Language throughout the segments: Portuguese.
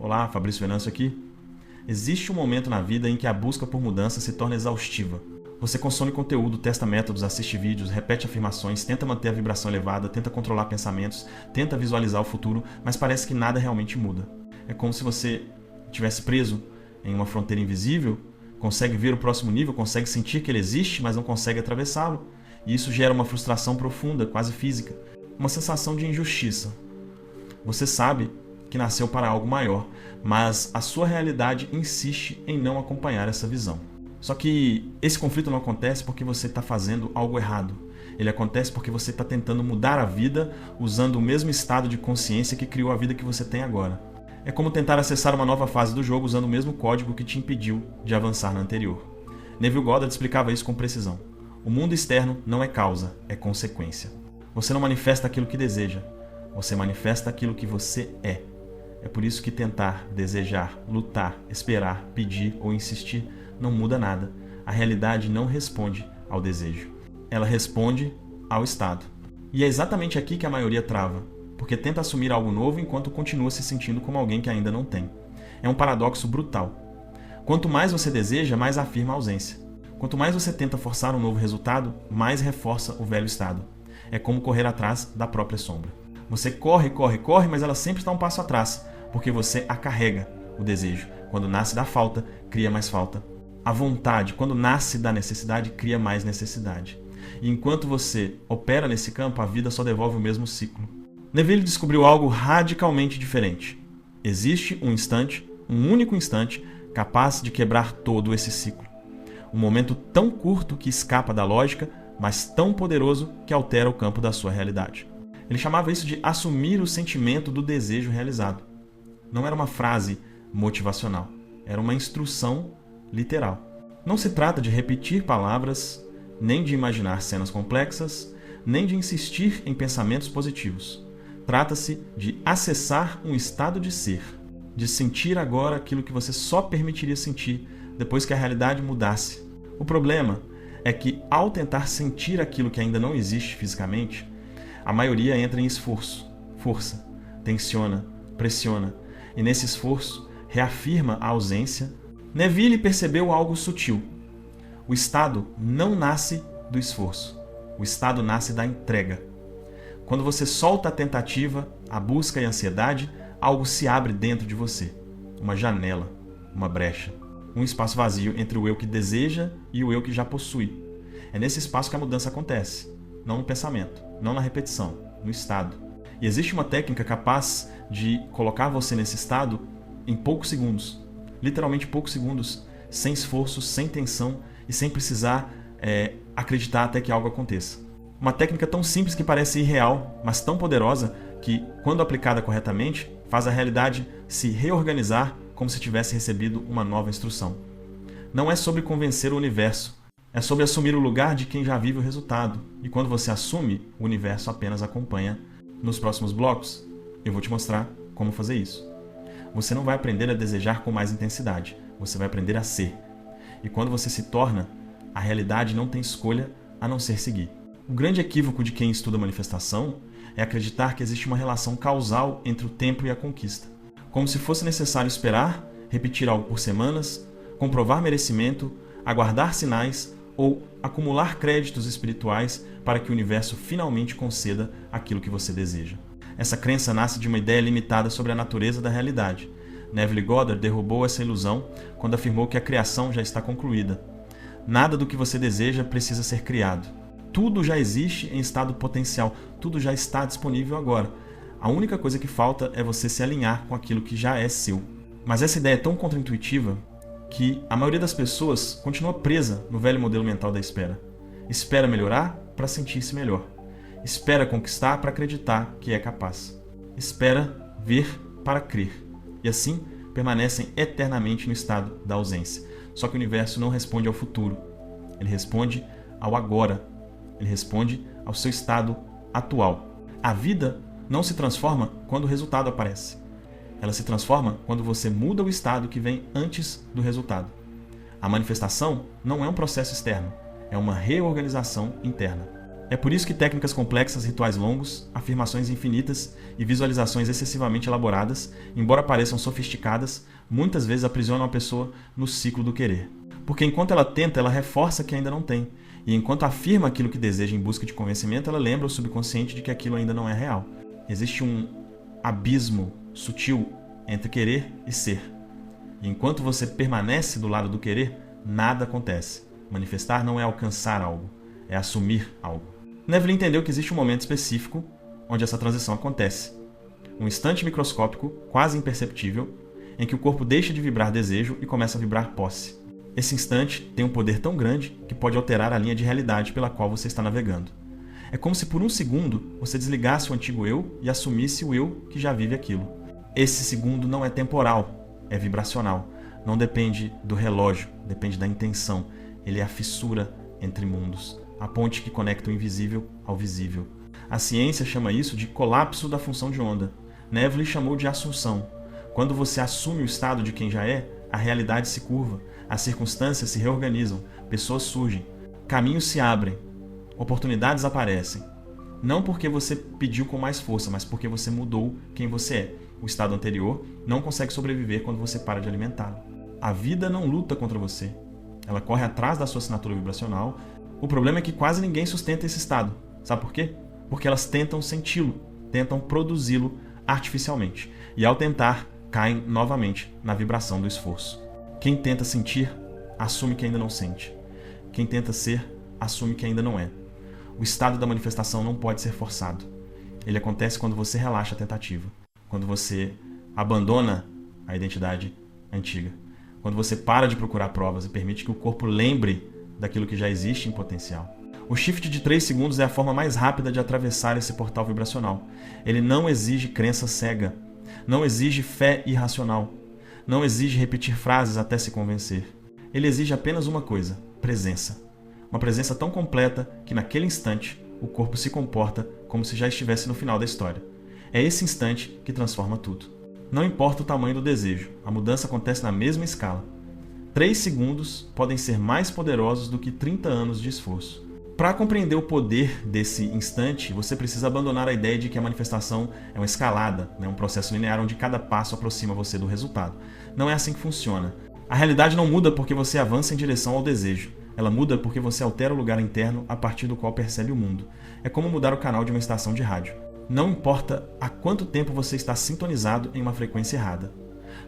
Olá, Fabrício Venâncio aqui. Existe um momento na vida em que a busca por mudança se torna exaustiva. Você consome conteúdo, testa métodos, assiste vídeos, repete afirmações, tenta manter a vibração elevada, tenta controlar pensamentos, tenta visualizar o futuro, mas parece que nada realmente muda. É como se você estivesse preso em uma fronteira invisível, consegue ver o próximo nível, consegue sentir que ele existe, mas não consegue atravessá-lo. E isso gera uma frustração profunda, quase física, uma sensação de injustiça. Você sabe que nasceu para algo maior, mas a sua realidade insiste em não acompanhar essa visão. Só que esse conflito não acontece porque você está fazendo algo errado. Ele acontece porque você está tentando mudar a vida usando o mesmo estado de consciência que criou a vida que você tem agora. É como tentar acessar uma nova fase do jogo usando o mesmo código que te impediu de avançar na anterior. Neville Goddard explicava isso com precisão. O mundo externo não é causa, é consequência. Você não manifesta aquilo que deseja, você manifesta aquilo que você é. É por isso que tentar, desejar, lutar, esperar, pedir ou insistir não muda nada. A realidade não responde ao desejo. Ela responde ao estado. E é exatamente aqui que a maioria trava, porque tenta assumir algo novo enquanto continua se sentindo como alguém que ainda não tem. É um paradoxo brutal. Quanto mais você deseja, mais afirma a ausência. Quanto mais você tenta forçar um novo resultado, mais reforça o velho estado. É como correr atrás da própria sombra. Você corre, mas ela sempre está um passo atrás, porque você a carrega, o desejo. Quando nasce da falta, cria mais falta. A vontade, quando nasce da necessidade, cria mais necessidade. E enquanto você opera nesse campo, a vida só devolve o mesmo ciclo. Neville descobriu algo radicalmente diferente. Existe um instante, um único instante, capaz de quebrar todo esse ciclo. Um momento tão curto que escapa da lógica, mas tão poderoso que altera o campo da sua realidade. Ele chamava isso de assumir o sentimento do desejo realizado. Não era uma frase motivacional, era uma instrução literal. Não se trata de repetir palavras, nem de imaginar cenas complexas, nem de insistir em pensamentos positivos. Trata-se de acessar um estado de ser, de sentir agora aquilo que você só permitiria sentir depois que a realidade mudasse. O problema é que, ao tentar sentir aquilo que ainda não existe fisicamente, a maioria entra em esforço, força, tensiona, pressiona, e nesse esforço reafirma a ausência. Neville percebeu algo sutil. O estado não nasce do esforço, o estado nasce da entrega. Quando você solta a tentativa, a busca e a ansiedade, algo se abre dentro de você. Uma janela, uma brecha, um espaço vazio entre o eu que deseja e o eu que já possui. É nesse espaço que a mudança acontece, não no pensamento, não na repetição, no estado. E existe uma técnica capaz de colocar você nesse estado em poucos segundos, literalmente poucos segundos, sem esforço, sem tensão e sem precisar acreditar até que algo aconteça. Uma técnica tão simples que parece irreal, mas tão poderosa que, quando aplicada corretamente, faz a realidade se reorganizar como se tivesse recebido uma nova instrução. Não é sobre convencer o universo, é sobre assumir o lugar de quem já vive o resultado. E quando você assume, o universo apenas acompanha. Nos próximos blocos, eu vou te mostrar como fazer isso. Você não vai aprender a desejar com mais intensidade, você vai aprender a ser. E quando você se torna, a realidade não tem escolha a não ser seguir. O grande equívoco de quem estuda manifestação é acreditar que existe uma relação causal entre o tempo e a conquista. Como se fosse necessário esperar, repetir algo por semanas, comprovar merecimento, aguardar sinais ou acumular créditos espirituais para que o universo finalmente conceda aquilo que você deseja. Essa crença nasce de uma ideia limitada sobre a natureza da realidade. Neville Goddard derrubou essa ilusão quando afirmou que a criação já está concluída. Nada do que você deseja precisa ser criado. Tudo já existe em estado potencial, tudo já está disponível agora. A única coisa que falta é você se alinhar com aquilo que já é seu. Mas essa ideia é tão contraintuitiva que a maioria das pessoas continua presa no velho modelo mental da espera. Espera melhorar para sentir-se melhor. Espera conquistar para acreditar que é capaz. Espera ver para crer. E assim permanecem eternamente no estado da ausência. Só que o universo não responde ao futuro. Ele responde ao agora. Ele responde ao seu estado atual. A vida não se transforma quando o resultado aparece. Ela se transforma quando você muda o estado que vem antes do resultado. A manifestação não é um processo externo, é uma reorganização interna. É por isso que técnicas complexas, rituais longos, afirmações infinitas e visualizações excessivamente elaboradas, embora pareçam sofisticadas, muitas vezes aprisionam a pessoa no ciclo do querer. Porque enquanto ela tenta, ela reforça que ainda não tem. E enquanto afirma aquilo que deseja em busca de convencimento, ela lembra o subconsciente de que aquilo ainda não é real. Existe um abismo sutil entre querer e ser. E enquanto você permanece do lado do querer, nada acontece. Manifestar não é alcançar algo, é assumir algo. Neville entendeu que existe um momento específico onde essa transição acontece. Um instante microscópico, quase imperceptível, em que o corpo deixa de vibrar desejo e começa a vibrar posse. Esse instante tem um poder tão grande que pode alterar a linha de realidade pela qual você está navegando. É como se por um segundo você desligasse o antigo eu e assumisse o eu que já vive aquilo. Esse segundo não é temporal, é vibracional. Não depende do relógio, depende da intenção. Ele é a fissura entre mundos, a ponte que conecta o invisível ao visível. A ciência chama isso de colapso da função de onda. Neville chamou de assunção. Quando você assume o estado de quem já é, a realidade se curva, as circunstâncias se reorganizam, pessoas surgem, caminhos se abrem, oportunidades aparecem. Não porque você pediu com mais força, mas porque você mudou quem você é. O estado anterior não consegue sobreviver quando você para de alimentá-lo. A vida não luta contra você. Ela corre atrás da sua assinatura vibracional. O problema é que quase ninguém sustenta esse estado. Sabe por quê? Porque elas tentam senti-lo, tentam produzi-lo artificialmente. E ao tentar, caem novamente na vibração do esforço. Quem tenta sentir, assume que ainda não sente. Quem tenta ser, assume que ainda não é. O estado da manifestação não pode ser forçado. Ele acontece quando você relaxa a tentativa. Quando você abandona a identidade antiga. Quando você para de procurar provas e permite que o corpo lembre daquilo que já existe em potencial. O shift de 3 segundos é a forma mais rápida de atravessar esse portal vibracional. Ele não exige crença cega. Não exige fé irracional. Não exige repetir frases até se convencer. Ele exige apenas uma coisa: presença. Uma presença tão completa que naquele instante o corpo se comporta como se já estivesse no final da história. É esse instante que transforma tudo. Não importa o tamanho do desejo, a mudança acontece na mesma escala. 3 segundos podem ser mais poderosos do que 30 anos de esforço. Para compreender o poder desse instante, você precisa abandonar a ideia de que a manifestação é uma escalada, um processo linear onde cada passo aproxima você do resultado. Não é assim que funciona. A realidade não muda porque você avança em direção ao desejo. Ela muda porque você altera o lugar interno a partir do qual percebe o mundo. É como mudar o canal de uma estação de rádio. Não importa há quanto tempo você está sintonizado em uma frequência errada.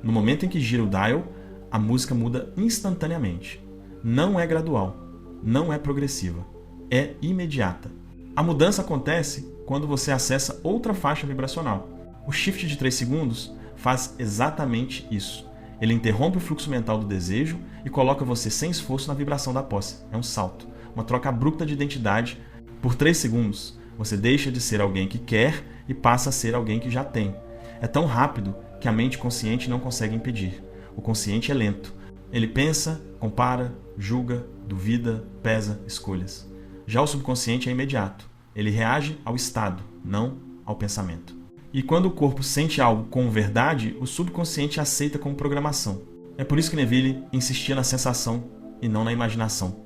No momento em que gira o dial, a música muda instantaneamente. Não é gradual, não é progressiva, é imediata. A mudança acontece quando você acessa outra faixa vibracional. O shift de 3 segundos faz exatamente isso. Ele interrompe o fluxo mental do desejo e coloca você sem esforço na vibração da posse. É um salto, uma troca abrupta de identidade. Por 3 segundos, você deixa de ser alguém que quer e passa a ser alguém que já tem. É tão rápido que a mente consciente não consegue impedir. O consciente é lento. Ele pensa, compara, julga, duvida, pesa escolhas. Já o subconsciente é imediato. Ele reage ao estado, não ao pensamento. E quando o corpo sente algo com verdade, o subconsciente aceita como programação. É por isso que Neville insistia na sensação e não na imaginação.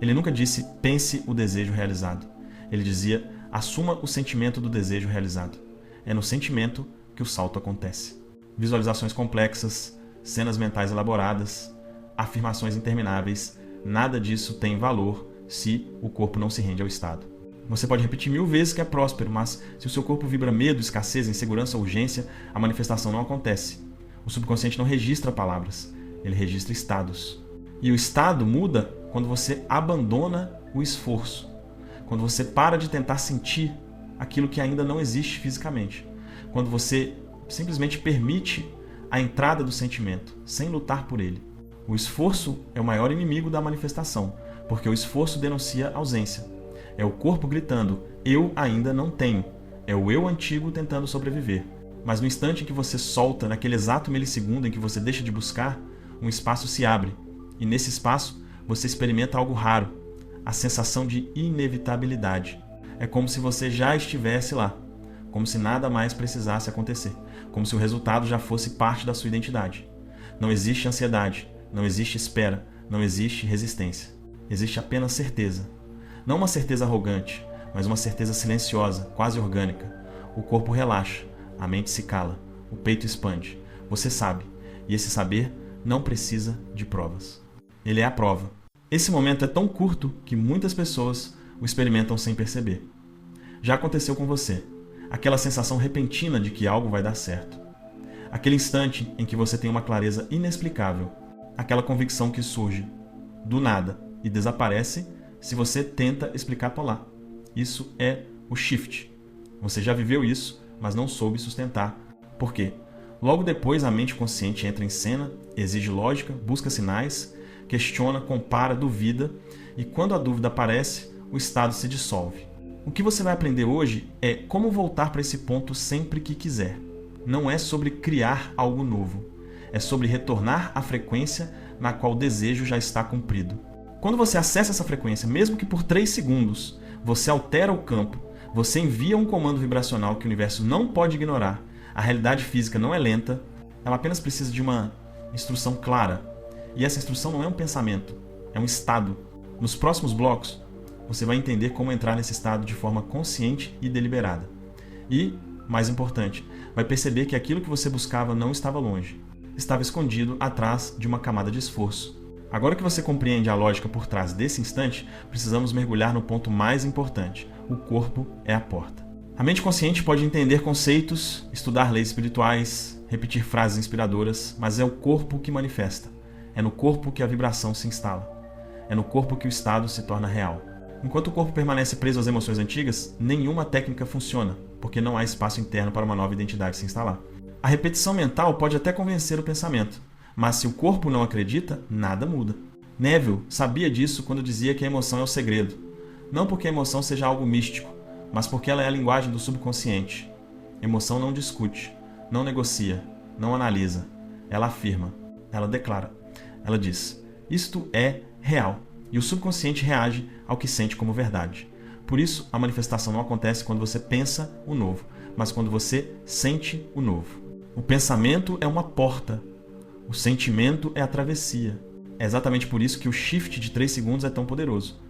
Ele nunca disse, pense o desejo realizado. Ele dizia, assuma o sentimento do desejo realizado. É no sentimento que o salto acontece. Visualizações complexas, cenas mentais elaboradas, afirmações intermináveis, nada disso tem valor se o corpo não se rende ao estado. Você pode repetir 1000 vezes que é próspero, mas se o seu corpo vibra medo, escassez, insegurança, urgência, a manifestação não acontece. O subconsciente não registra palavras, ele registra estados. E o estado muda quando você abandona o esforço, quando você para de tentar sentir aquilo que ainda não existe fisicamente, quando você simplesmente permite a entrada do sentimento, sem lutar por ele. O esforço é o maior inimigo da manifestação, porque o esforço denuncia ausência. É o corpo gritando, eu ainda não tenho. É o eu antigo tentando sobreviver. Mas no instante em que você solta, naquele exato milissegundo em que você deixa de buscar, um espaço se abre. E nesse espaço, você experimenta algo raro, a sensação de inevitabilidade. É como se você já estivesse lá, como se nada mais precisasse acontecer, como se o resultado já fosse parte da sua identidade. Não existe ansiedade, não existe espera, não existe resistência. Existe apenas certeza. Não uma certeza arrogante, mas uma certeza silenciosa, quase orgânica. O corpo relaxa, a mente se cala, o peito expande. Você sabe, e esse saber não precisa de provas. Ele é a prova. Esse momento é tão curto que muitas pessoas o experimentam sem perceber. Já aconteceu com você. Aquela sensação repentina de que algo vai dar certo. Aquele instante em que você tem uma clareza inexplicável. Aquela convicção que surge do nada e desaparece se você tenta explicar por lá. Isso é o shift. Você já viveu isso, mas não soube sustentar. Por quê? Logo depois a mente consciente entra em cena, exige lógica, busca sinais, questiona, compara, duvida, e quando a dúvida aparece, o estado se dissolve. O que você vai aprender hoje é como voltar para esse ponto sempre que quiser. Não é sobre criar algo novo. É sobre retornar à frequência na qual o desejo já está cumprido. Quando você acessa essa frequência, mesmo que por 3 segundos, você altera o campo, você envia um comando vibracional que o universo não pode ignorar. A realidade física não é lenta, ela apenas precisa de uma instrução clara. E essa instrução não é um pensamento, é um estado. Nos próximos blocos, você vai entender como entrar nesse estado de forma consciente e deliberada. E, mais importante, vai perceber que aquilo que você buscava não estava longe. Estava escondido atrás de uma camada de esforço. Agora que você compreende a lógica por trás desse instante, precisamos mergulhar no ponto mais importante. O corpo é a porta. A mente consciente pode entender conceitos, estudar leis espirituais, repetir frases inspiradoras, mas é o corpo que manifesta. É no corpo que a vibração se instala. É no corpo que o estado se torna real. Enquanto o corpo permanece preso às emoções antigas, nenhuma técnica funciona, porque não há espaço interno para uma nova identidade se instalar. A repetição mental pode até convencer o pensamento, mas se o corpo não acredita, nada muda. Neville sabia disso quando dizia que a emoção é o segredo. Não porque a emoção seja algo místico, mas porque ela é a linguagem do subconsciente. Emoção não discute, não negocia, não analisa. Ela afirma, ela declara. Ela diz, isto é real. E o subconsciente reage ao que sente como verdade. Por isso, a manifestação não acontece quando você pensa o novo, mas quando você sente o novo. O pensamento é uma porta. O sentimento é a travessia. É exatamente por isso que o shift de 3 segundos é tão poderoso.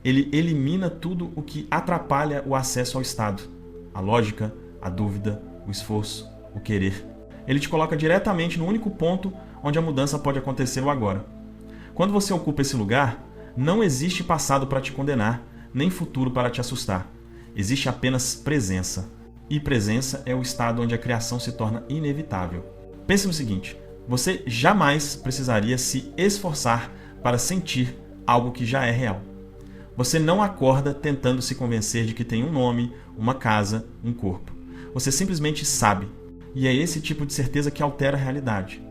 Ele elimina tudo o que atrapalha o acesso ao estado. A lógica, a dúvida, o esforço, o querer. Ele te coloca diretamente no único ponto onde a mudança pode acontecer o agora. Quando você ocupa esse lugar, não existe passado para te condenar, nem futuro para te assustar. Existe apenas presença. E presença é o estado onde a criação se torna inevitável. Pense no seguinte, você jamais precisaria se esforçar para sentir algo que já é real. Você não acorda tentando se convencer de que tem um nome, uma casa, um corpo. Você simplesmente sabe. E é esse tipo de certeza que altera a realidade.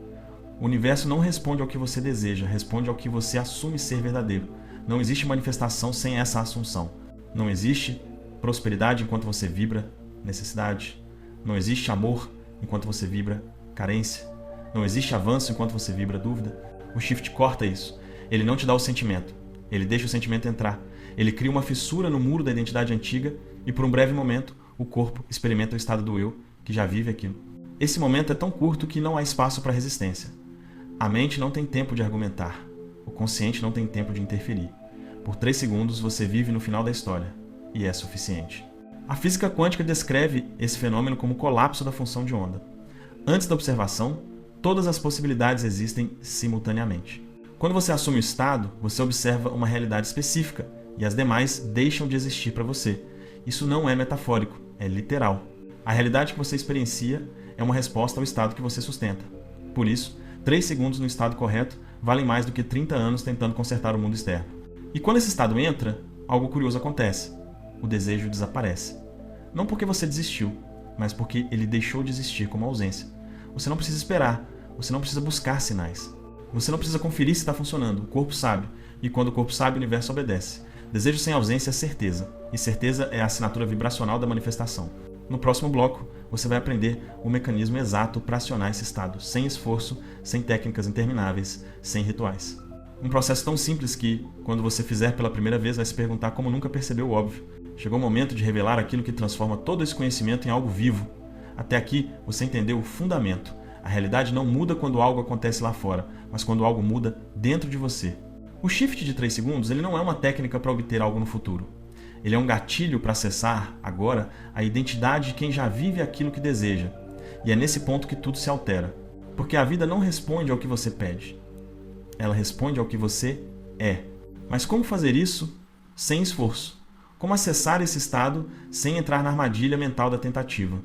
O universo não responde ao que você deseja, responde ao que você assume ser verdadeiro. Não existe manifestação sem essa assunção. Não existe prosperidade enquanto você vibra necessidade. Não existe amor enquanto você vibra carência. Não existe avanço enquanto você vibra dúvida. O shift corta isso. Ele não te dá o sentimento. Ele deixa o sentimento entrar. Ele cria uma fissura no muro da identidade antiga e por um breve momento o corpo experimenta o estado do eu que já vive aquilo. Esse momento é tão curto que não há espaço para resistência. A mente não tem tempo de argumentar. O consciente não tem tempo de interferir. Por 3 segundos você vive no final da história. E é suficiente. A física quântica descreve esse fenômeno como colapso da função de onda. Antes da observação, todas as possibilidades existem simultaneamente. Quando você assume o estado, você observa uma realidade específica e as demais deixam de existir para você. Isso não é metafórico, é literal. A realidade que você experiencia é uma resposta ao estado que você sustenta. Por isso, 3 segundos no estado correto valem mais do que 30 anos tentando consertar o mundo externo. E quando esse estado entra, algo curioso acontece. O desejo desaparece. Não porque você desistiu, mas porque ele deixou de existir como ausência. Você não precisa esperar, você não precisa buscar sinais. Você não precisa conferir se está funcionando, o corpo sabe. E quando o corpo sabe, o universo obedece. Desejo sem ausência é certeza. E certeza é a assinatura vibracional da manifestação. No próximo bloco, você vai aprender o mecanismo exato para acionar esse estado, sem esforço, sem técnicas intermináveis, sem rituais. Um processo tão simples que, quando você fizer pela primeira vez, vai se perguntar como nunca percebeu o óbvio. Chegou o momento de revelar aquilo que transforma todo esse conhecimento em algo vivo. Até aqui, você entendeu o fundamento. A realidade não muda quando algo acontece lá fora, mas quando algo muda dentro de você. O shift de 3 segundos ele não é uma técnica para obter algo no futuro. Ele é um gatilho para acessar, agora, a identidade de quem já vive aquilo que deseja. E é nesse ponto que tudo se altera. Porque a vida não responde ao que você pede. Ela responde ao que você é. Mas como fazer isso sem esforço? Como acessar esse estado sem entrar na armadilha mental da tentativa?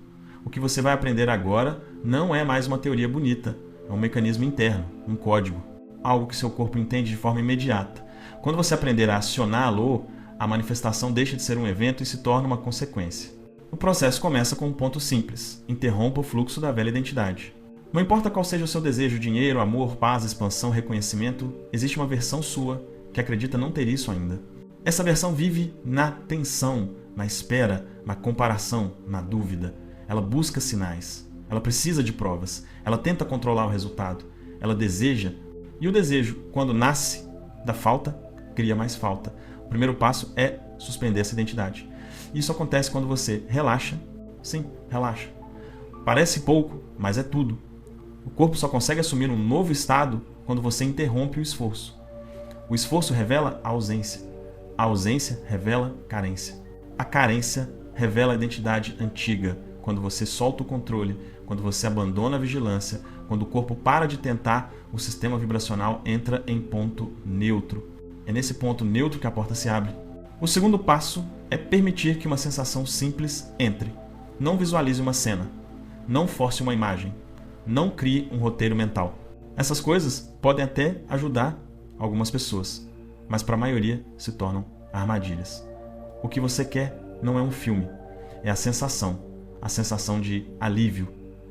O que você vai aprender agora não é mais uma teoria bonita. É um mecanismo interno, um código. Algo que seu corpo entende de forma imediata. Quando você aprender a acioná-lo, a manifestação deixa de ser um evento e se torna uma consequência. O processo começa com um ponto simples: interrompa o fluxo da velha identidade. Não importa qual seja o seu desejo, dinheiro, amor, paz, expansão, reconhecimento, existe uma versão sua que acredita não ter isso ainda. Essa versão vive na tensão, na espera, na comparação, na dúvida. Ela busca sinais, ela precisa de provas, ela tenta controlar o resultado, ela deseja, e o desejo, quando nasce da falta, cria mais falta. O primeiro passo é suspender essa identidade. Isso acontece quando você relaxa. Sim, relaxa. Parece pouco, mas é tudo. O corpo só consegue assumir um novo estado quando você interrompe o esforço. O esforço revela a ausência. A ausência revela carência. A carência revela a identidade antiga, quando você solta o controle, quando você abandona a vigilância, quando o corpo para de tentar, o sistema vibracional entra em ponto neutro. É nesse ponto neutro que a porta se abre. O segundo passo é permitir que uma sensação simples entre. Não visualize uma cena. Não force uma imagem. Não crie um roteiro mental. Essas coisas podem até ajudar algumas pessoas, mas para a maioria se tornam armadilhas. O que você quer não é um filme, é a sensação de alívio,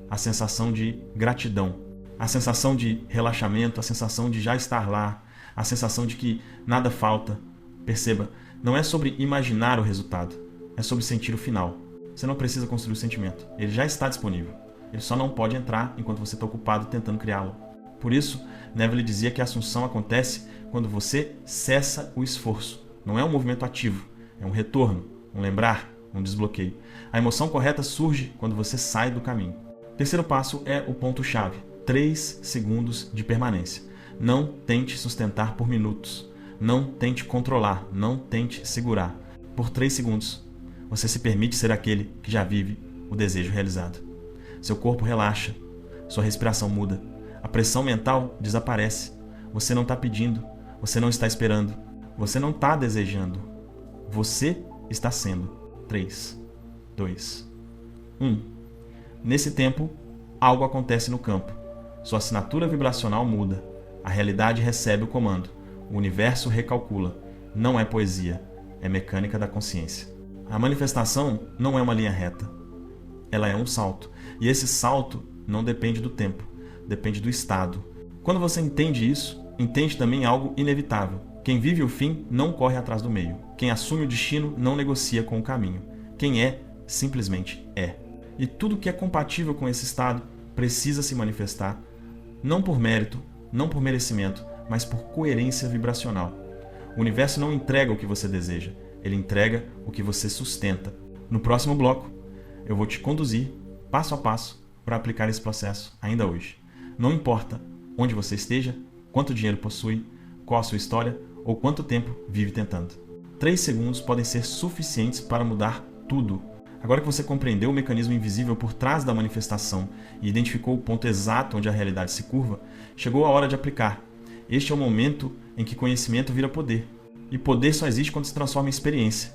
a sensação de gratidão, a sensação de relaxamento, a sensação de já estar lá, a sensação de que nada falta. Perceba, não é sobre imaginar o resultado, é sobre sentir o final. Você não precisa construir o sentimento, ele já está disponível. Ele só não pode entrar enquanto você está ocupado tentando criá-lo. Por isso, Neville dizia que a assunção acontece quando você cessa o esforço. Não é um movimento ativo, é um retorno, um lembrar, um desbloqueio. A emoção correta surge quando você sai do caminho. O terceiro passo é o ponto-chave: 3 segundos de permanência. Não tente sustentar por minutos. Não tente controlar, não tente segurar. Por 3 segundos, você se permite ser aquele que já vive o desejo realizado. Seu corpo relaxa, sua respiração muda, a pressão mental desaparece. Você não está pedindo, você não está esperando, você não está desejando. Você está sendo. 3, 2, 1. Nesse tempo, algo acontece no campo. Sua assinatura vibracional muda. A realidade recebe o comando. O universo recalcula. Não é poesia, é mecânica da consciência. A manifestação não é uma linha reta. Ela é um salto. E esse salto não depende do tempo, depende do estado. Quando você entende isso, entende também algo inevitável. Quem vive o fim não corre atrás do meio. Quem assume o destino não negocia com o caminho. Quem é, simplesmente é. E tudo que é compatível com esse estado precisa se manifestar, não por mérito, não por merecimento, mas por coerência vibracional. O universo não entrega o que você deseja, ele entrega o que você sustenta. No próximo bloco, eu vou te conduzir passo a passo para aplicar esse processo ainda hoje. Não importa onde você esteja, quanto dinheiro possui, qual a sua história ou quanto tempo vive tentando. 3 segundos podem ser suficientes para mudar tudo. Agora que você compreendeu o mecanismo invisível por trás da manifestação e identificou o ponto exato onde a realidade se curva, chegou a hora de aplicar. Este é o momento em que conhecimento vira poder. E poder só existe quando se transforma em experiência.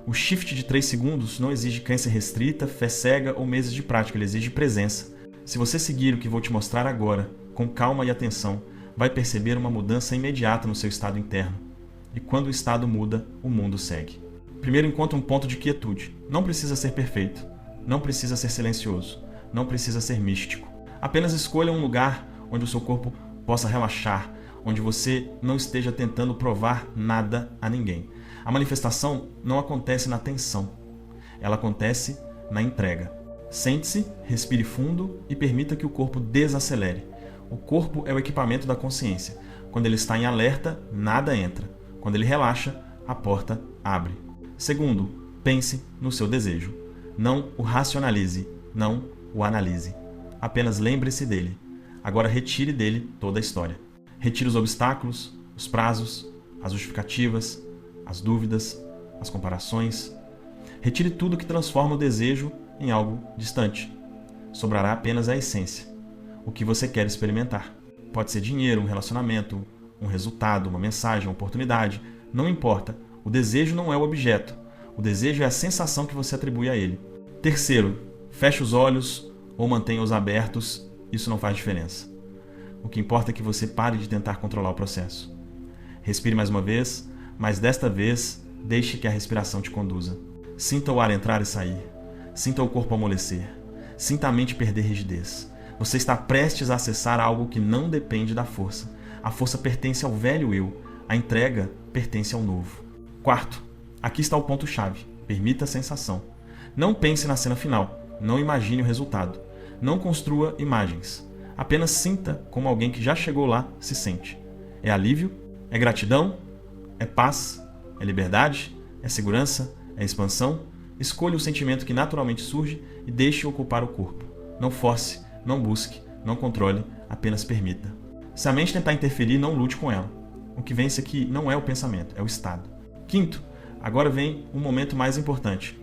O shift de 3 segundos não exige crença restrita, fé cega ou meses de prática, ele exige presença. Se você seguir o que vou te mostrar agora, com calma e atenção, vai perceber uma mudança imediata no seu estado interno. E quando o estado muda, o mundo segue. Primeiro encontre um ponto de quietude. Não precisa ser perfeito, não precisa ser silencioso, não precisa ser místico. Apenas escolha um lugar onde o seu corpo possa relaxar, onde você não esteja tentando provar nada a ninguém. A manifestação não acontece na tensão, ela acontece na entrega. Sente-se, respire fundo e permita que o corpo desacelere. O corpo é o equipamento da consciência. Quando ele está em alerta, nada entra. Quando ele relaxa, a porta abre. Segundo, pense no seu desejo. Não o racionalize, não o analise. Apenas lembre-se dele. Agora retire dele toda a história. Retire os obstáculos, os prazos, as justificativas, as dúvidas. as comparações. Retire tudo que transforma o desejo em algo distante. Sobrará apenas a essência, o que você quer experimentar. Pode ser dinheiro, um relacionamento, um resultado, uma mensagem, uma oportunidade. Não importa. O desejo não é o objeto. O desejo é a sensação que você atribui a ele. Terceiro, feche os olhos ou mantenha-os abertos. Isso não faz diferença. O que importa é que você pare de tentar controlar o processo. Respire mais uma vez, mas desta vez, deixe que a respiração te conduza. Sinta o ar entrar e sair. Sinta o corpo amolecer. Sinta a mente perder rigidez. Você está prestes a acessar algo que não depende da força. A força pertence ao velho eu. A entrega pertence ao novo. Quarto, aqui está o ponto-chave. Permita a sensação. Não pense na cena final. Não imagine o resultado. Não construa imagens. Apenas sinta como alguém que já chegou lá se sente. É alívio? É gratidão? É paz? É liberdade? É segurança? É expansão? Escolha o sentimento que naturalmente surge e deixe-o ocupar o corpo. Não force, não busque, não controle, apenas permita. Se a mente tentar interferir, não lute com ela. O que vence aqui não é o pensamento, é o estado. Quinto, agora vem um momento mais importante.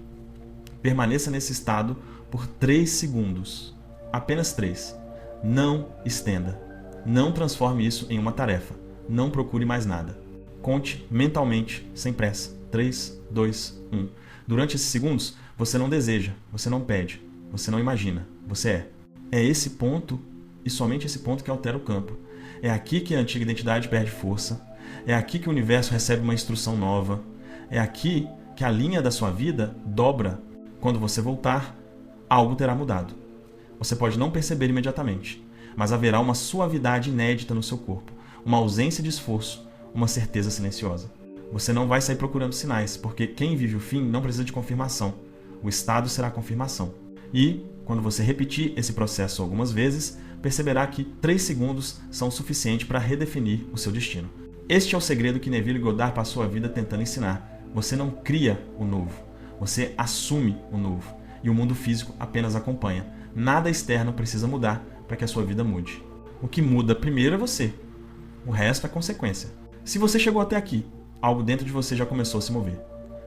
Permaneça nesse estado por 3 segundos. Apenas 3. Não estenda. Não transforme isso em uma tarefa. Não procure mais nada. Conte mentalmente, sem pressa. 3, 2, 1. Durante esses segundos, você não deseja, você não pede, você não imagina, você é. É esse ponto, e somente esse ponto, que altera o campo. É aqui que a antiga identidade perde força. É aqui que o universo recebe uma instrução nova. É aqui que a linha da sua vida dobra. Quando você voltar, algo terá mudado. Você pode não perceber imediatamente, mas haverá uma suavidade inédita no seu corpo, uma ausência de esforço, uma certeza silenciosa. Você não vai sair procurando sinais, porque quem vive o fim não precisa de confirmação. O estado será a confirmação. E, quando você repetir esse processo algumas vezes, perceberá que 3 segundos são o suficiente para redefinir o seu destino. Este é o segredo que Neville Goddard passou a vida tentando ensinar. Você não cria o novo, você assume o novo. E o mundo físico apenas acompanha. Nada externo precisa mudar para que a sua vida mude. O que muda primeiro é você. O resto é consequência. Se você chegou até aqui, algo dentro de você já começou a se mover.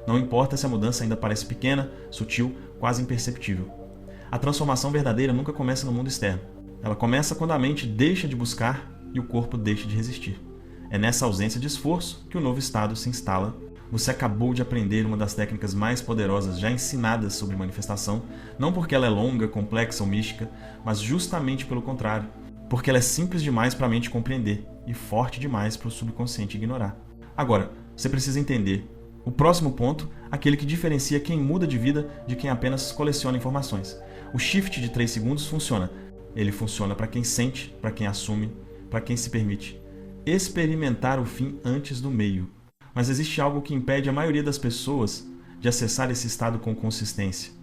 Não importa se a mudança ainda parece pequena, sutil, quase imperceptível. A transformação verdadeira nunca começa no mundo externo. Ela começa quando a mente deixa de buscar e o corpo deixa de resistir. É nessa ausência de esforço que o novo estado se instala. Você acabou de aprender uma das técnicas mais poderosas já ensinadas sobre manifestação, não porque ela é longa, complexa ou mística, mas justamente pelo contrário, porque ela é simples demais para a mente compreender e forte demais para o subconsciente ignorar. Agora, você precisa entender. O próximo ponto, aquele que diferencia quem muda de vida de quem apenas coleciona informações. O shift de 3 segundos funciona. Ele funciona para quem sente, para quem assume, para quem se permite experimentar o fim antes do meio. Mas existe algo que impede a maioria das pessoas de acessar esse estado com consistência.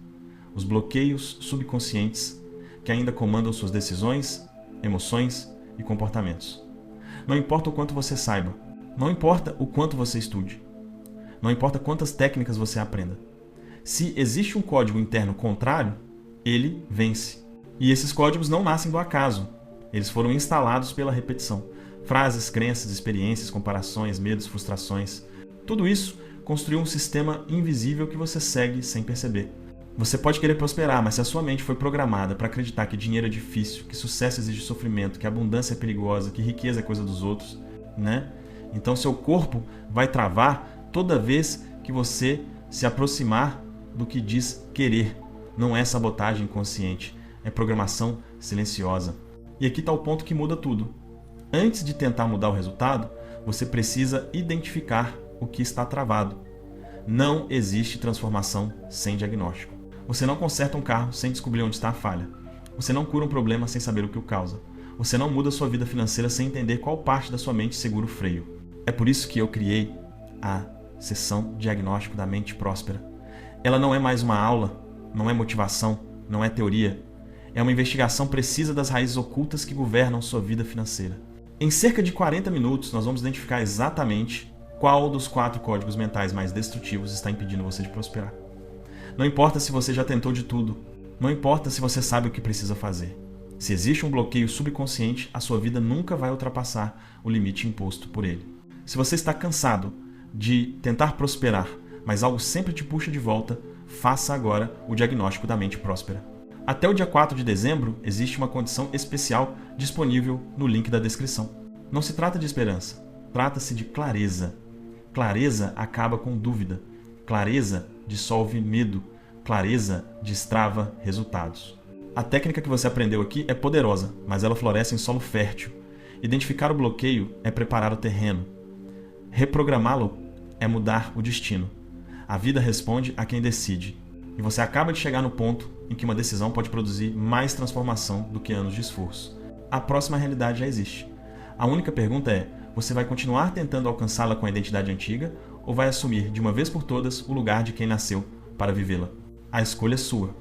Os bloqueios subconscientes que ainda comandam suas decisões, emoções e comportamentos. Não importa o quanto você saiba, não importa o quanto você estude, não importa quantas técnicas você aprenda. Se existe um código interno contrário, ele vence. E esses códigos não nascem do acaso, eles foram instalados pela repetição. Frases, crenças, experiências, comparações, medos, frustrações. Tudo isso construiu um sistema invisível que você segue sem perceber. Você pode querer prosperar, mas se a sua mente foi programada para acreditar que dinheiro é difícil, que sucesso exige sofrimento, que abundância é perigosa, que riqueza é coisa dos outros, né? Então seu corpo vai travar toda vez que você se aproximar do que diz querer. Não é sabotagem consciente, é programação silenciosa. E aqui está o ponto que muda tudo. Antes de tentar mudar o resultado, você precisa identificar o que está travado. Não existe transformação sem diagnóstico. Você não conserta um carro sem descobrir onde está a falha. Você não cura um problema sem saber o que o causa. Você não muda sua vida financeira sem entender qual parte da sua mente segura o freio. É por isso que eu criei a sessão diagnóstico da mente próspera. Ela não é mais uma aula, não é motivação, não é teoria. É uma investigação precisa das raízes ocultas que governam sua vida financeira. Em cerca de 40 minutos, nós vamos identificar exatamente qual dos 4 códigos mentais mais destrutivos está impedindo você de prosperar. Não importa se você já tentou de tudo. Não importa se você sabe o que precisa fazer. Se existe um bloqueio subconsciente, a sua vida nunca vai ultrapassar o limite imposto por ele. Se você está cansado de tentar prosperar mas algo sempre te puxa de volta. Faça agora o diagnóstico da mente próspera. Até o dia 4 de dezembro, existe uma condição especial disponível no link da descrição. Não se trata de esperança, trata-se de clareza. Clareza acaba com dúvida. Clareza dissolve medo. Clareza destrava resultados. A técnica que você aprendeu aqui é poderosa, mas ela floresce em solo fértil. Identificar o bloqueio é preparar o terreno. Reprogramá-lo é mudar o destino. A vida responde a quem decide. E você acaba de chegar no ponto em que uma decisão pode produzir mais transformação do que anos de esforço. A próxima realidade já existe. A única pergunta é: você vai continuar tentando alcançá-la com a identidade antiga ou vai assumir de uma vez por todas o lugar de quem nasceu para vivê-la? A escolha é sua.